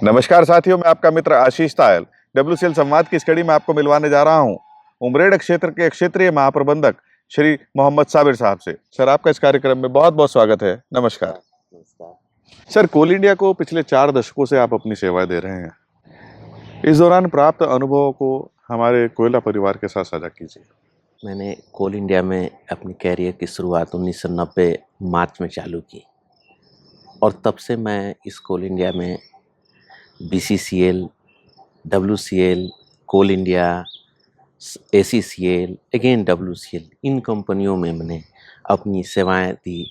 नमस्कार साथियों, मैं आपका मित्र आशीष तायल WCL संवाद की इस कड़ी में आपको मिलवाने जा रहा हूं उमरेड क्षेत्र के क्षेत्रीय महाप्रबंधक श्री मोहम्मद साबिर साहब से। सर, आपका इस कार्यक्रम में बहुत बहुत स्वागत है। नमस्कार। सर, कोल इंडिया को पिछले 4 दशकों से आप अपनी सेवाएं दे रहे हैं। इस दौरान प्राप्त अनुभवों को हमारे कोयला परिवार के साथ साझा कीजिए। मैंने कोल इंडिया में अपनी कैरियर की शुरुआत 1990 मार्च में चालू की और तब से मैं इस कोल इंडिया में BCCL, WCL, कोल इंडिया, ACCL, अगेन WCL, इन कंपनियों में मैंने अपनी सेवाएं दी।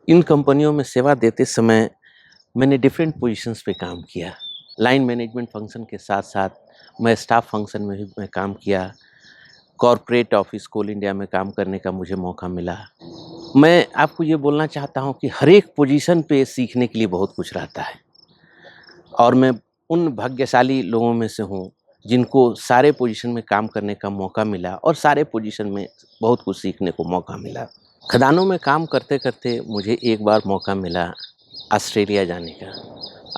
इन कंपनियों में सेवा देते समय मैंने डिफरेंट पोजीशंस पे काम किया। लाइन मैनेजमेंट फंक्शन के साथ साथ मैं स्टाफ फंक्शन में भी मैं काम किया। कॉरपोरेट ऑफिस कोल इंडिया में काम करने का मुझे मौका मिला। मैं आपको ये बोलना चाहता हूँ कि हर एक पोजीशन पे सीखने के लिए बहुत कुछ रहता है और मैं उन भाग्यशाली लोगों में से हूँ जिनको सारे पोजीशन में काम करने का मौका मिला और सारे पोजीशन में बहुत कुछ सीखने को मौका मिला। खदानों में काम करते करते मुझे एक बार मौका मिला ऑस्ट्रेलिया जाने का।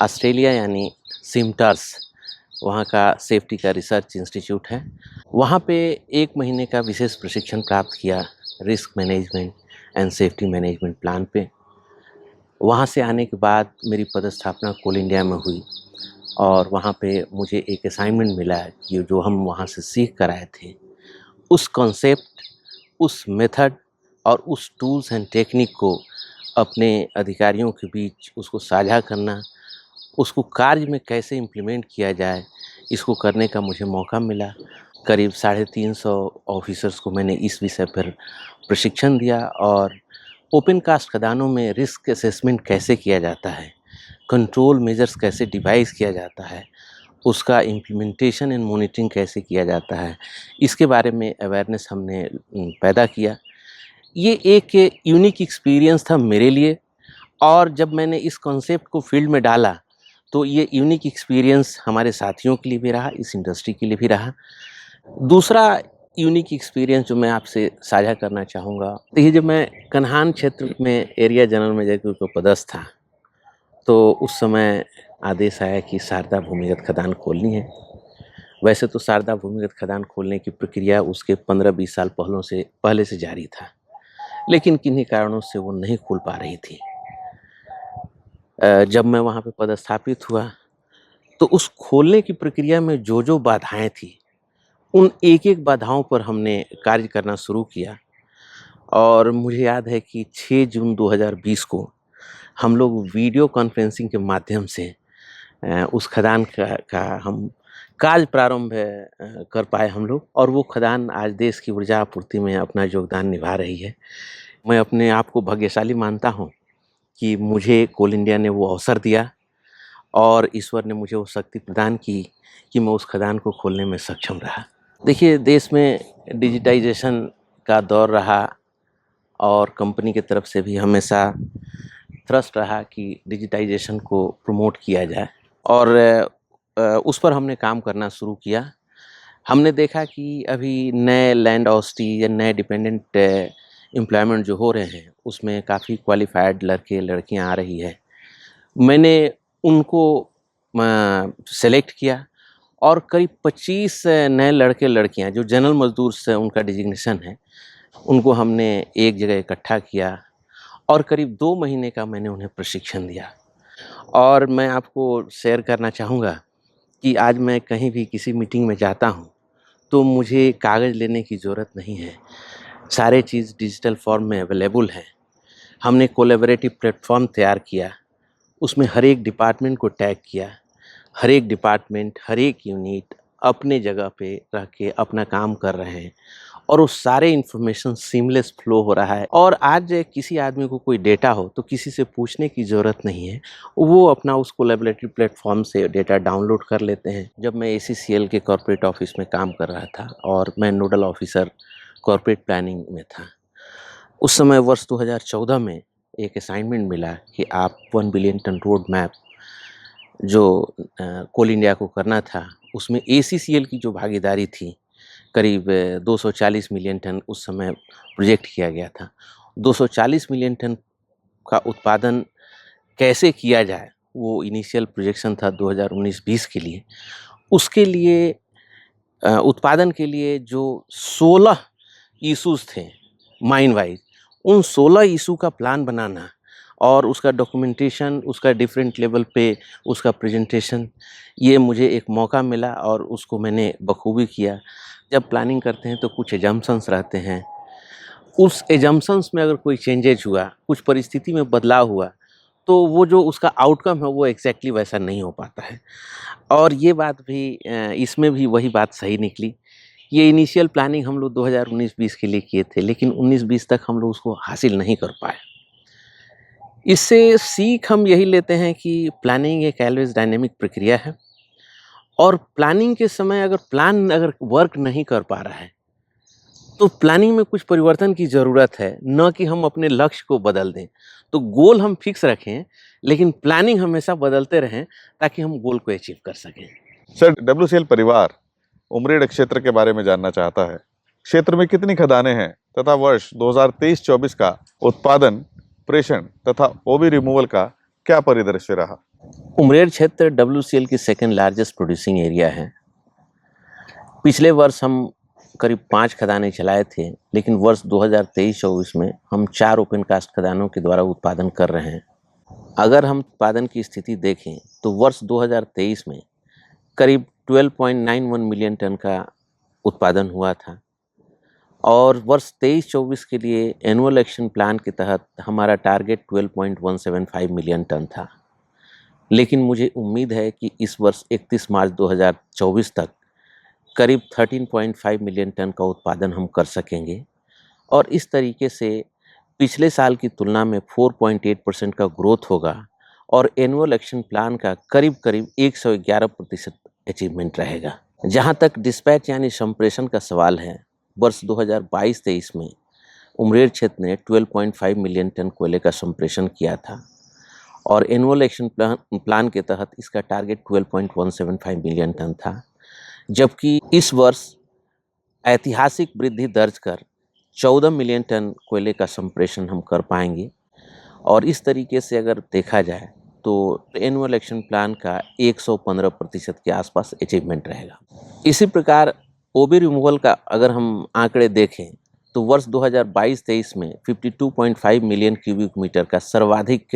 ऑस्ट्रेलिया यानी सिमटर्स, वहाँ का सेफ्टी का रिसर्च इंस्टीट्यूट है। वहाँ पे 1 महीने का विशेष प्रशिक्षण प्राप्त किया risk management and safety management plan पे। वहाँ से आने के बाद मेरी पदस्थापना कोल इंडिया में हुई और वहाँ पे मुझे एक असाइनमेंट मिला कि जो हम वहाँ से सीख कर आए थे उस कॉन्सेप्ट, उस मेथड और उस टूल्स एंड टेक्निक को अपने अधिकारियों के बीच उसको साझा करना, उसको कार्य में कैसे इम्प्लीमेंट किया जाए, इसको करने का मुझे मौका मिला। करीब 350 ऑफिसर्स को मैंने इस विषय पर प्रशिक्षण दिया और ओपन कास्ट खदानों में रिस्क असेसमेंट कैसे किया जाता है, कंट्रोल मेजर्स कैसे डिवाइस किया जाता है, उसका इम्प्लीमेंटेशन एंड मॉनिटरिंग कैसे किया जाता है, इसके बारे में अवेयरनेस हमने पैदा किया। ये एक यूनिक एक्सपीरियंस था मेरे लिए और जब मैंने इस कॉन्सेप्ट को फील्ड में डाला तो ये यूनिक एक्सपीरियंस हमारे साथियों के लिए भी रहा, इस इंडस्ट्री के लिए भी रहा। दूसरा यूनिक एक्सपीरियंस जो मैं आपसे साझा करना चाहूँगा, देखिए जब मैं कन्हान क्षेत्र में एरिया जनरल मैनेजर को पदस्थ था तो उस समय आदेश आया कि शारदा भूमिगत खदान खोलनी है। वैसे तो शारदा भूमिगत खदान खोलने की प्रक्रिया उसके 15-20 साल पहले से जारी था, लेकिन किन्हीं कारणों से वो नहीं खुल पा रही थी। जब मैं वहाँ पे पदस्थापित हुआ तो उस खोलने की प्रक्रिया में जो बाधाएं थी उन एक-एक बाधाओं पर हमने कार्य करना शुरू किया और मुझे याद है कि 6 जून 2020 को हम लोग वीडियो कॉन्फ्रेंसिंग के माध्यम से उस खदान का हम कार्य प्रारंभ कर पाए हम लोग और वो खदान आज देश की ऊर्जा आपूर्ति में अपना योगदान निभा रही है। मैं अपने आप को भाग्यशाली मानता हूँ कि मुझे कोल इंडिया ने वो अवसर दिया और ईश्वर ने मुझे वो शक्ति प्रदान की कि मैं उस खदान को खोलने में सक्षम रहा। देखिए, देश में डिजिटाइजेशन का दौर रहा और कंपनी की तरफ से भी हमेशा थ्रस्ट रहा कि डिजिटाइजेशन को प्रमोट किया जाए और उस पर हमने काम करना शुरू किया। हमने देखा कि अभी नए लैंड ऑस्टी या नए डिपेंडेंट एम्प्लॉयमेंट जो हो रहे हैं उसमें काफ़ी क्वालिफाइड लड़के लड़कियां आ रही है। मैंने उनको सेलेक्ट किया और करीब 25 नए लड़के लड़कियां जो जनरल मजदूर से उनका डिजिग्नेशन है उनको हमने एक जगह इकट्ठा किया और करीब 2 महीने का मैंने उन्हें प्रशिक्षण दिया। और मैं आपको शेयर करना चाहूँगा कि आज मैं कहीं भी किसी मीटिंग में जाता हूँ तो मुझे कागज़ लेने की ज़रूरत नहीं है, सारे चीज़ डिजिटल फॉर्म में अवेलेबल है। हमने कोलैबोरेटिव प्लेटफॉर्म तैयार किया, उसमें हर एक डिपार्टमेंट को टैग किया, हर एक डिपार्टमेंट, हर एक यूनिट अपने जगह पे रह के अपना काम कर रहे हैं और वो सारे इन्फॉर्मेशन सीमलेस फ्लो हो रहा है। और आज किसी आदमी को कोई डेटा हो तो किसी से पूछने की ज़रूरत नहीं है, वो अपना उस कोलैबोरेटिव प्लेटफॉर्म से डेटा डाउनलोड कर लेते हैं। जब मैं ACCL के कॉर्पोरेट ऑफिस में काम कर रहा था और मैं नोडल ऑफिसर कॉर्पोरेट प्लानिंग में था, उस समय वर्ष 2014 में एक असाइनमेंट मिला कि आप 1 बिलियन टन रोड मैप जो कोल इंडिया को करना था उसमें ACCL की जो भागीदारी थी करीब 240 मिलियन टन उस समय प्रोजेक्ट किया गया था। 240 मिलियन टन का उत्पादन कैसे किया जाए वो इनिशियल प्रोजेक्शन था 2019-20 के लिए, उसके लिए उत्पादन के लिए जो 16 इश्यूज़ थे माइन वाइज, उन 16 इशू का प्लान बनाना और उसका डॉक्यूमेंटेशन, उसका डिफरेंट लेवल पे उसका प्रेजेंटेशन, ये मुझे एक मौका मिला और उसको मैंने बखूबी किया। जब प्लानिंग करते हैं तो कुछ एजम्पशंस रहते हैं, उस एजम्पशंस में अगर कोई चेंजेज हुआ, कुछ परिस्थिति में बदलाव हुआ, तो वो जो उसका आउटकम है वो एग्जैक्टली वैसा नहीं हो पाता है। और ये बात भी इसमें भी वही बात सही निकली। ये इनिशियल प्लानिंग हम लोग 2019-20 के लिए किए थे, लेकिन 19-20 तक हम लोग उसको हासिल नहीं कर पाए। इससे सीख हम यही लेते हैं कि प्लानिंग एक ऑलवेज डायनेमिक प्रक्रिया है और प्लानिंग के समय अगर प्लान वर्क नहीं कर पा रहा है, तो प्लानिंग में कुछ परिवर्तन की ज़रूरत है, न कि हम अपने लक्ष्य को बदल दें। तो गोल हम फिक्स रखें, लेकिन प्लानिंग हमेशा बदलते रहें ताकि हम गोल को अचीव कर सकें। सर, डब्ल्यूसीएल परिवार उमरेड क्षेत्र के बारे में जानना चाहता है। क्षेत्र में कितनी खदानें हैं तथा वर्ष 2023-24 का उत्पादन, प्रेषण तथा ओबी रिमूवल का क्या परिदृश्य रहा? उमरेड क्षेत्र WCL की सेकेंड लार्जेस्ट प्रोड्यूसिंग एरिया है। पिछले वर्ष हम करीब 5 खदानें चलाए थे, लेकिन वर्ष 2023-24 में हम 4 ओपन कास्ट खदानों के द्वारा उत्पादन कर रहे हैं। अगर हम उत्पादन की स्थिति देखें तो वर्ष 2023 में करीब 12.91 मिलियन टन का उत्पादन हुआ था और वर्ष 23-24 के लिए एनुअल एक्शन प्लान के तहत हमारा टारगेट 12.175 मिलियन टन था। लेकिन मुझे उम्मीद है कि इस वर्ष 31 मार्च 2024 तक करीब 13.5 मिलियन टन का उत्पादन हम कर सकेंगे और इस तरीके से पिछले साल की तुलना में 4.8% का ग्रोथ होगा और एनुअल एक्शन प्लान का करीब 111% अचीवमेंट रहेगा। जहां तक डिस्पैच यानी संप्रेषण का सवाल है, वर्ष 2022-23 में उमरेड क्षेत्र ने 12.5 मिलियन टन कोयले का संप्रेषण किया था और एनुअल एक्शन प्लान के तहत इसका टारगेट 12.175 मिलियन टन था, जबकि इस वर्ष ऐतिहासिक वृद्धि दर्ज कर 14 मिलियन टन कोयले का संप्रेषण हम कर पाएंगे और इस तरीके से अगर देखा जाए तो एनुअल एक्शन प्लान का 115% के आसपास अचीवमेंट रहेगा। इसी प्रकार ओबी रिमूवल का अगर हम आंकड़े देखें तो वर्ष 2022-23 में 52.5 मिलियन क्यूबिक मीटर का सर्वाधिक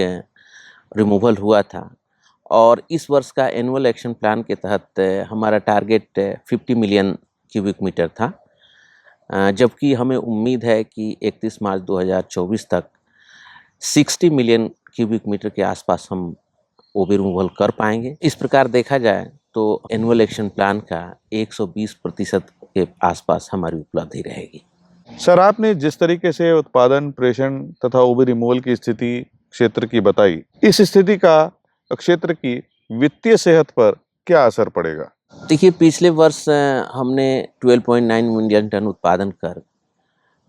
रिमूवल हुआ था और इस वर्ष का एनुअल एक्शन प्लान के तहत हमारा टारगेट 50 मिलियन क्यूबिक मीटर था, जबकि हमें उम्मीद है कि 31 मार्च 2024 तक 60 मिलियन क्यूबिक मीटर के आसपास हम ओबी रिमूवल कर पाएंगे। इस प्रकार देखा जाए तो एनुअल एक्शन प्लान का 120% के आसपास हमारी उपलब्धि रहेगी। सर, आपने जिस तरीके से उत्पादन, प्रेषण तथा ओबी रिमूवल की स्थिति क्षेत्र की बताई, इस स्थिति का क्षेत्र की वित्तीय सेहत पर क्या असर पड़ेगा? देखिए, पिछले वर्ष हमने 12.9 मिलियन टन उत्पादन कर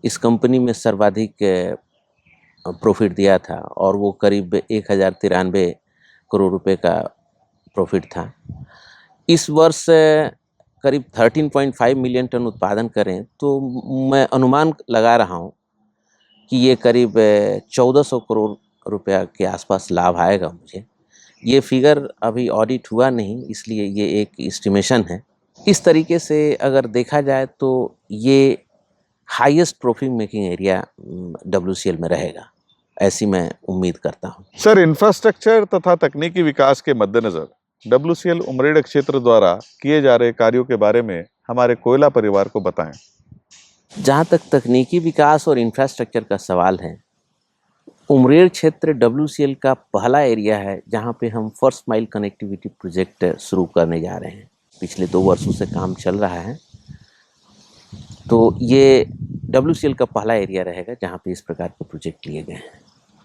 इस कंपनी में सर्वाधिक प्रॉफिट दिया था और वो करीब 1093 करोड़ रुपए का प्रॉफिट था। इस वर्ष करीब 13.5 मिलियन टन उत्पादन करें तो मैं अनुमान लगा रहा हूँ कि ये करीब 1400 करोड़ रुपया के आसपास लाभ आएगा मुझे। ये फिगर अभी ऑडिट हुआ नहीं, इसलिए ये एक एस्टिमेशन है। इस तरीके से अगर देखा जाए तो ये highest profit making area WCL में रहेगा, ऐसी मैं उम्मीद करता हूँ। सर, इंफ्रास्ट्रक्चर तथा तकनीकी विकास के मद्देनजर WCL उमरेड क्षेत्र द्वारा किए जा रहे कार्यों के बारे में हमारे कोयला परिवार को बताएं। जहाँ तक तकनीकी विकास और इंफ्रास्ट्रक्चर का सवाल है, उमरेड क्षेत्र WCL का पहला एरिया है जहाँ पे हम फर्स्ट माइल कनेक्टिविटी प्रोजेक्ट शुरू करने जा रहे हैं। पिछले 2 वर्षों से काम चल रहा है, तो ये WCL का पहला एरिया रहेगा जहाँ पे इस प्रकार के प्रोजेक्ट लिए गए हैं।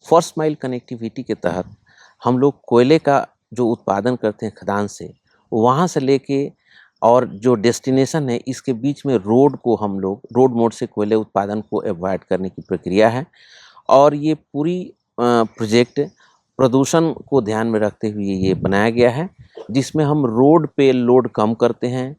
फर्स्ट माइल कनेक्टिविटी के तहत हम लोग कोयले का जो उत्पादन करते हैं खदान से, वहाँ से लेके और जो डेस्टिनेशन है इसके बीच में रोड को हम लोग रोड मोड से कोयले उत्पादन को अवॉइड करने की प्रक्रिया है और ये पूरी प्रोजेक्ट प्रदूषण को ध्यान में रखते हुए ये बनाया गया है, जिसमें हम रोड पे लोड कम करते हैं,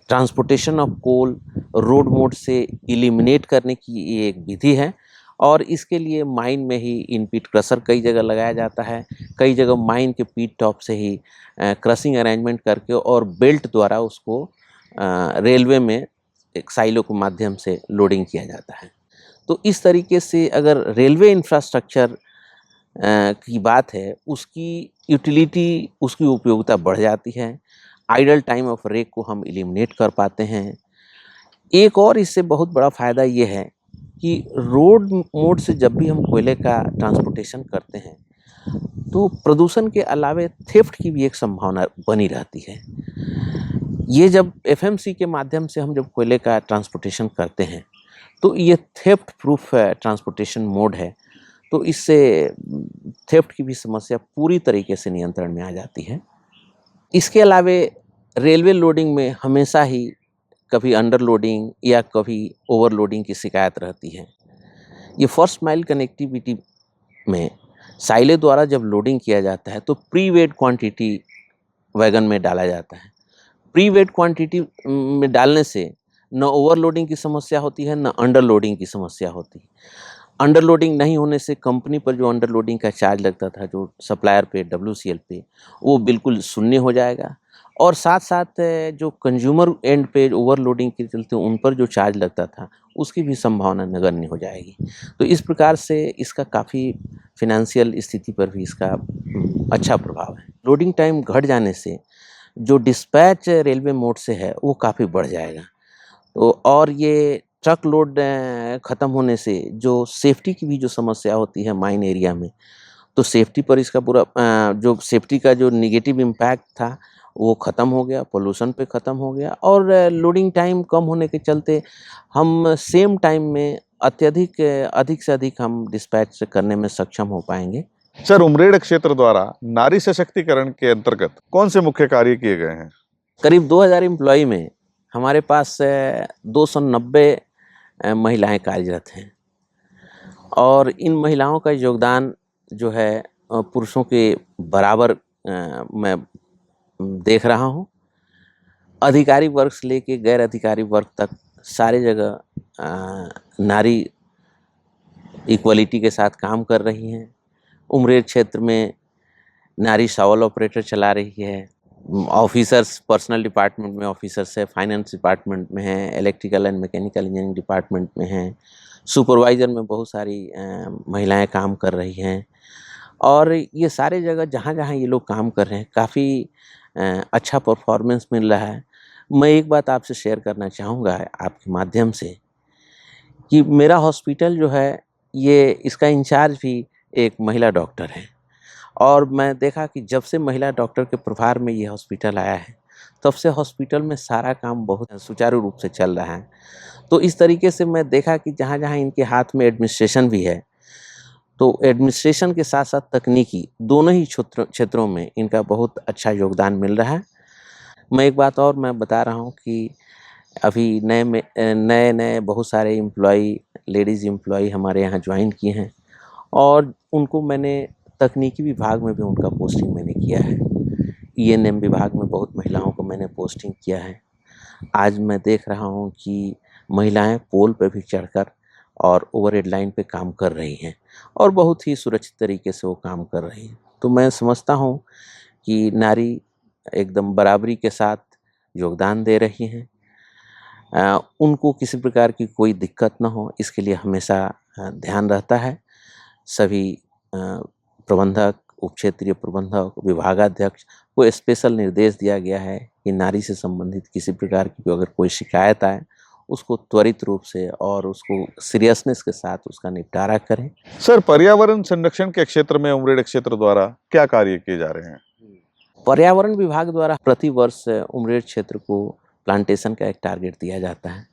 transportation of coal road mode से इलिमिनेट करने की ये एक विधि है और इसके लिए माइन में ही इन-पिट क्रशर कई जगह लगाया जाता है, कई जगह माइन के पिट टॉप से ही क्रशिंग अरेंजमेंट करके और बेल्ट द्वारा उसको रेलवे में एक साइलो के माध्यम से लोडिंग किया जाता है। तो इस तरीके से अगर रेलवे इंफ्रास्ट्रक्चर की बात है, उसकी यूटिलिटी, उसकी उपयोगिता बढ़ जाती है। आइडल टाइम ऑफ रेक को हम एलिमिनेट कर पाते हैं। एक और इससे बहुत बड़ा फ़ायदा ये है कि रोड मोड से जब भी हम कोयले का ट्रांसपोर्टेशन करते हैं, तो प्रदूषण के अलावे थेफ्ट की भी एक संभावना बनी रहती है। ये जब एफएमसी के माध्यम से हम जब कोयले का ट्रांसपोर्टेशन करते हैं, तो ये थेफ्ट प्रूफ ट्रांसपोर्टेशन मोड है। तो इससे थेफ्ट की भी समस्या पूरी तरीके से नियंत्रण में आ जाती है। इसके अलावे रेलवे लोडिंग में हमेशा ही कभी अंडरलोडिंग या कभी ओवरलोडिंग की शिकायत रहती है। ये फर्स्ट माइल कनेक्टिविटी में साइले द्वारा जब लोडिंग किया जाता है, तो प्री वेट क्वांटिटी वैगन में डाला जाता है। प्री वेट क्वांटिटी में डालने से न ओवरलोडिंग की समस्या होती है, न अंडरलोडिंग की समस्या होती है। अंडरलोडिंग नहीं होने से कंपनी पर जो अंडरलोडिंग का चार्ज लगता था, जो सप्लायर पे, डब्ल्यूसीएल पे, वो बिल्कुल शून्य हो जाएगा। और साथ-साथ जो कंज्यूमर एंड पे ओवरलोडिंग के चलते उन पर जो चार्ज लगता था, उसकी भी संभावना नगण्य हो जाएगी। तो इस प्रकार से इसका काफ़ी फ़ाइनेंशियल स्थिति पर भी इसका अच्छा प्रभाव है। लोडिंग टाइम घट जाने से जो डिस्पैच रेलवे मोड से है, वो काफ़ी बढ़ जाएगा। तो और ये ट्रक लोड ख़त्म होने से जो सेफ्टी की भी जो समस्या होती है माइन एरिया में, तो सेफ्टी पर इसका पूरा जो सेफ्टी का जो नेगेटिव इम्पैक्ट था, वो ख़त्म हो गया, पोल्यूशन पे ख़त्म हो गया और लोडिंग टाइम कम होने के चलते हम सेम टाइम में अधिक से अधिक हम डिस्पैच करने में सक्षम हो पाएँगे। सर, उमरेड क्षेत्र द्वारा नारी सशक्तिकरण के अंतर्गत कौन से मुख्य कार्य किए गए हैं? करीब 2000 एम्प्लॉई में हमारे पास 290 महिलाएँ कार्यरत हैं और इन महिलाओं का योगदान जो है पुरुषों के बराबर मैं देख रहा हूँ। अधिकारी वर्ग से लेके गैर अधिकारी वर्ग तक सारे जगह नारी इक्वलिटी के साथ काम कर रही हैं। उमरेड क्षेत्र में नारी शावल ऑपरेटर चला रही है। ऑफिसर्स पर्सनल डिपार्टमेंट में ऑफिसर्स है, फाइनेंस डिपार्टमेंट में हैं, electrical and mechanical engineering department में हैं, सुपरवाइज़र में बहुत सारी महिलाएं काम कर रही हैं और ये सारे जगह जहाँ-जहाँ ये लोग काम कर रहे हैं काफ़ी अच्छा परफॉर्मेंस मिल रहा है। मैं एक बात आपसे शेयर करना चाहूँगा आपके माध्यम से कि मेरा हॉस्पिटल जो है ये इसका इंचार्ज भी एक महिला डॉक्टर है और मैं देखा कि जब से महिला डॉक्टर के प्रभार में ये हॉस्पिटल आया है, तब से हॉस्पिटल में सारा काम बहुत सुचारू रूप से चल रहा है। तो इस तरीके से मैं देखा कि जहाँ-जहाँ इनके हाथ में एडमिनिस्ट्रेशन भी है, तो एडमिनिस्ट्रेशन के साथ-साथ तकनीकी दोनों ही क्षेत्रों में इनका बहुत अच्छा योगदान मिल रहा है। मैं एक बात और मैं बता रहा हूँ कि अभी नए-नए बहुत सारे एम्प्लॉई, लेडीज़ एम्प्लॉई हमारे यहाँ जॉइन किए हैं और उनको मैंने तकनीकी विभाग में भी उनका पोस्टिंग मैंने किया है। ईएनएम विभाग में बहुत महिलाओं को मैंने पोस्टिंग किया है। आज मैं देख रहा हूँ कि महिलाएं पोल पर भी चढ़कर और ओवरहेड लाइन पे काम कर रही हैं और बहुत ही सुरक्षित तरीके से वो काम कर रही हैं। तो मैं समझता हूँ कि नारी एकदम बराबरी के साथ योगदान दे रही हैं। उनको किसी प्रकार की कोई दिक्कत ना हो, इसके लिए हमेशा ध्यान रहता है। सभी प्रबंधक, उपक्षेत्रीय प्रबंधक, विभागाध्यक्ष को स्पेशल निर्देश दिया गया है कि नारी से संबंधित किसी प्रकार की अगर कोई शिकायत आए, उसको त्वरित रूप से और उसको सीरियसनेस के साथ उसका निपटारा करें। सर, पर्यावरण संरक्षण के क्षेत्र में उमरेड क्षेत्र द्वारा क्या कार्य किए जा रहे हैं? पर्यावरण विभाग द्वारा प्रति वर्ष उमरेड क्षेत्र को प्लांटेशन का एक टारगेट दिया जाता है।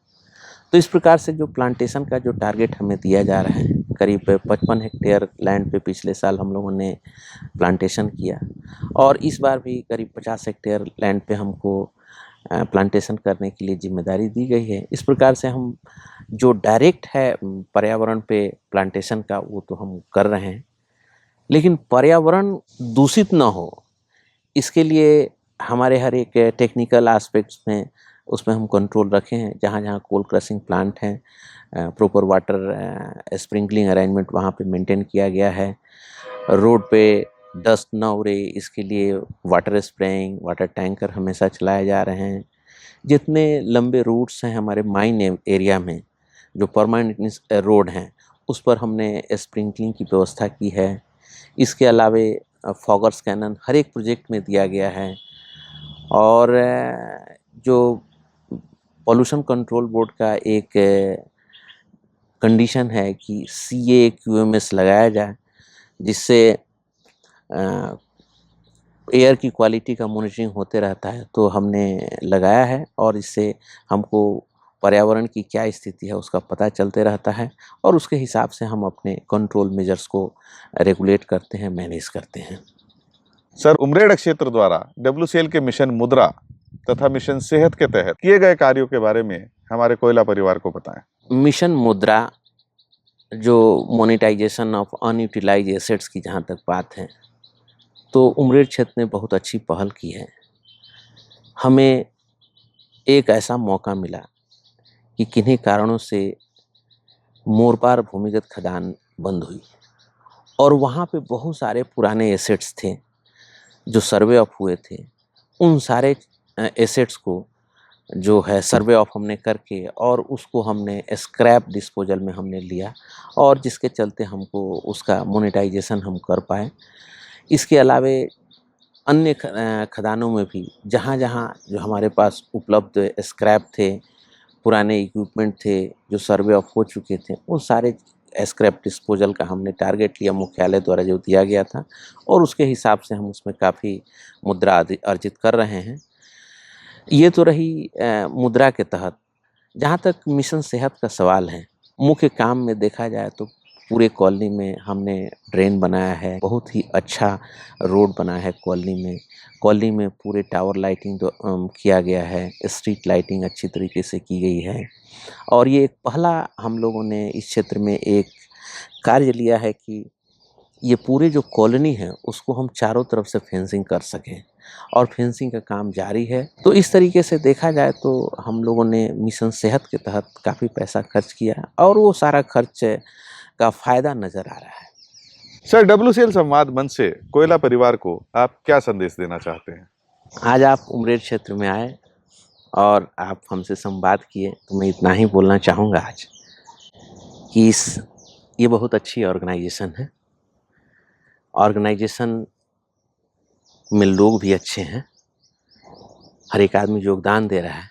तो इस प्रकार से जो प्लांटेशन का जो टारगेट हमें दिया जा रहा है, करीब 55 हेक्टेयर लैंड पे पिछले साल हम लोगों ने प्लांटेशन किया और इस बार भी करीब 50 हेक्टेयर लैंड पे हमको प्लांटेशन करने के लिए जिम्मेदारी दी गई है। इस प्रकार से हम जो डायरेक्ट है पर्यावरण पे प्लांटेशन का, वो तो हम कर रहे हैं, लेकिन पर्यावरण दूषित ना हो, इसके लिए हमारे हर एक टेक्निकल एस्पेक्ट्स में उसमें हम कंट्रोल रखे हैं। जहाँ-जहाँ कोल क्रशिंग प्लांट हैं, प्रॉपर वाटर स्प्रिंकलिंग अरेंजमेंट वहाँ पे मेंटेन किया गया है। रोड पे डस्ट ना उड़े इसके लिए वाटर स्प्रेइंग, वाटर टैंकर हमेशा चलाए जा रहे हैं। जितने लंबे रूट्स हैं हमारे माइन एरिया में, जो परमानेंट रोड हैं, उस पर हमने स्प्रिंकलिंग की व्यवस्था की है। इसके अलावे फॉगर्स कैनन हर एक प्रोजेक्ट में दिया गया है। और जो पॉल्यूशन कंट्रोल बोर्ड का एक कंडीशन है कि CAQMS लगाया जाए, जिससे एयर की क्वालिटी का मॉनिटरिंग होते रहता है, तो हमने लगाया है और इससे हमको पर्यावरण की क्या स्थिति है उसका पता चलते रहता है और उसके हिसाब से हम अपने कंट्रोल मेजर्स को रेगुलेट करते हैं, मैनेज करते हैं। सर, उमरेड क्षेत्र द्वारा WCL के मिशन मुद्रा तथा मिशन सेहत के तहत किए गए कार्यों के बारे में हमारे कोयला परिवार को बताएं। मिशन मुद्रा, जो मोनेटाइजेशन ऑफ अनयूटिलाइज एसेट्स की जहाँ तक बात है, तो उमरेड क्षेत्र ने बहुत अच्छी पहल की है। हमें एक ऐसा मौका मिला कि किन्हीं कारणों से मोरपार भूमिगत खदान बंद हुई और वहाँ पे बहुत सारे पुराने एसेट्स थे जो सर्वे ऑफ हुए थे। उन सारे एसेट्स को जो है सर्वे ऑफ हमने करके और उसको हमने स्क्रैप डिस्पोजल में हमने लिया और जिसके चलते हमको उसका मोनेटाइजेशन हम कर पाए। इसके अलावे अन्य खदानों में भी जहाँ जहाँ जो हमारे पास उपलब्ध स्क्रैप थे, पुराने इक्विपमेंट थे जो सर्वे ऑफ हो चुके थे, उन सारे स्क्रैप डिस्पोजल का हमने टारगेट लिया मुख्यालय द्वारा जो दिया गया था और उसके हिसाब से हम उसमें काफ़ी मुद्रा अर्जित कर रहे हैं। ये तो रही मुद्रा के तहत। जहाँ तक मिशन सेहत का सवाल है, मुख्य काम में देखा जाए तो पूरे कॉलोनी में हमने ड्रेन बनाया है, बहुत ही अच्छा रोड बनाया है कॉलोनी में पूरे टावर लाइटिंग किया गया है, स्ट्रीट लाइटिंग अच्छी तरीके से की गई है। और ये एक पहला हम लोगों ने इस क्षेत्र में एक कार्य लिया है कि ये पूरे जो कॉलोनी है उसको हम चारों तरफ से फेंसिंग कर सकें और फेंसिंग का काम जारी है। तो इस तरीके से देखा जाए तो हम लोगों ने मिशन सेहत के तहत काफ़ी पैसा खर्च किया और वो सारा खर्च का फ़ायदा नज़र आ रहा है। सर, WCL संवाद मंच से कोयला परिवार को आप क्या संदेश देना चाहते हैं? आज आप उमरेड क्षेत्र में आए और आप हमसे संवाद किए, तो मैं इतना ही बोलना चाहूँगा आज कि ये बहुत अच्छी ऑर्गेनाइजेशन है। ऑर्गेनाइजेशन में लोग भी अच्छे हैं, हर एक आदमी योगदान दे रहा है,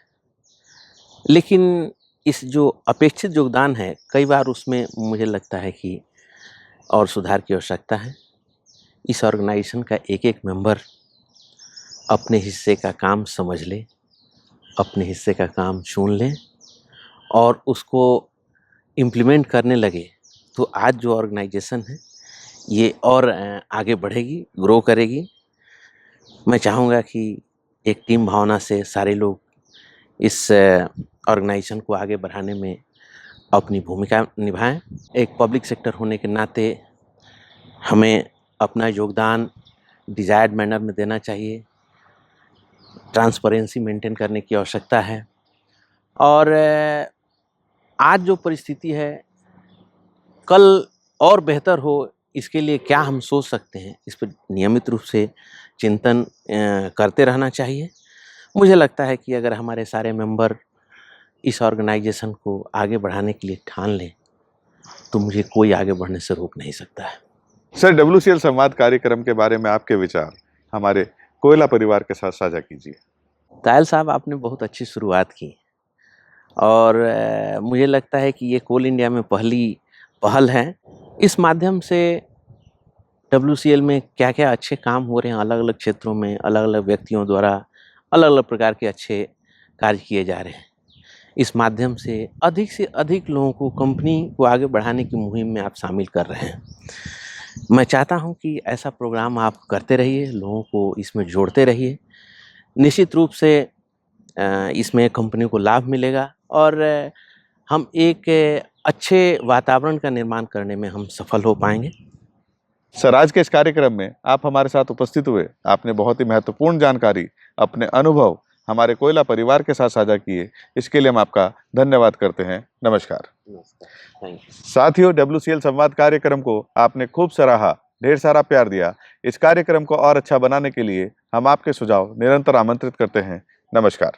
लेकिन इस जो अपेक्षित योगदान है कई बार उसमें मुझे लगता है कि और सुधार की आवश्यकता है। इस ऑर्गेनाइजेशन का एक एक मेंबर अपने हिस्से का काम समझ ले, अपने हिस्से का काम चुन ले और उसको इम्प्लीमेंट करने लगे, तो आज जो ऑर्गेनाइजेशन है ये और आगे बढ़ेगी, ग्रो करेगी। मैं चाहूँगा कि एक टीम भावना से सारे लोग इस ऑर्गेनाइजेशन को आगे बढ़ाने में अपनी भूमिका निभाएं। एक पब्लिक सेक्टर होने के नाते हमें अपना योगदान डिज़ायर्ड मैनर में देना चाहिए, ट्रांसपेरेंसी मेंटेन करने की आवश्यकता है। और आज जो परिस्थिति है, कल और बेहतर हो इसके लिए क्या हम सोच सकते हैं, इस पर नियमित रूप से चिंतन करते रहना चाहिए। मुझे लगता है कि अगर हमारे सारे मेंबर इस ऑर्गेनाइजेशन को आगे बढ़ाने के लिए ठान लें, तो मुझे कोई आगे बढ़ने से रोक नहीं सकता है। सर, WCL संवाद कार्यक्रम के बारे में आपके विचार हमारे कोयला परिवार के साथ साझा कीजिए। तायल साहब, आपने बहुत अच्छी शुरुआत की और मुझे लगता है कि ये कोल इंडिया में पहली पहल है। इस माध्यम से WCL में क्या क्या अच्छे काम हो रहे हैं, अलग अलग क्षेत्रों में अलग अलग व्यक्तियों द्वारा अलग अलग प्रकार के अच्छे कार्य किए जा रहे हैं। इस माध्यम से अधिक लोगों को, कंपनी को आगे बढ़ाने की मुहिम में आप शामिल कर रहे हैं। मैं चाहता हूं कि ऐसा प्रोग्राम आप करते रहिए, लोगों को इसमें जोड़ते रहिए। निश्चित रूप से इसमें कंपनी को लाभ मिलेगा और हम एक अच्छे वातावरण का निर्माण करने में हम सफल हो पाएंगे। सर, आज के इस कार्यक्रम में आप हमारे साथ उपस्थित हुए, आपने बहुत ही महत्वपूर्ण जानकारी, अपने अनुभव हमारे कोयला परिवार के साथ साझा किए, इसके लिए हम आपका धन्यवाद करते हैं। नमस्कार। नमस्कार, थैंक यू। साथियों, WCL संवाद कार्यक्रम को आपने खूब सराहा, ढेर सारा प्यार दिया। इस कार्यक्रम को और अच्छा बनाने के लिए हम आपके सुझाव निरंतर आमंत्रित करते हैं। नमस्कार।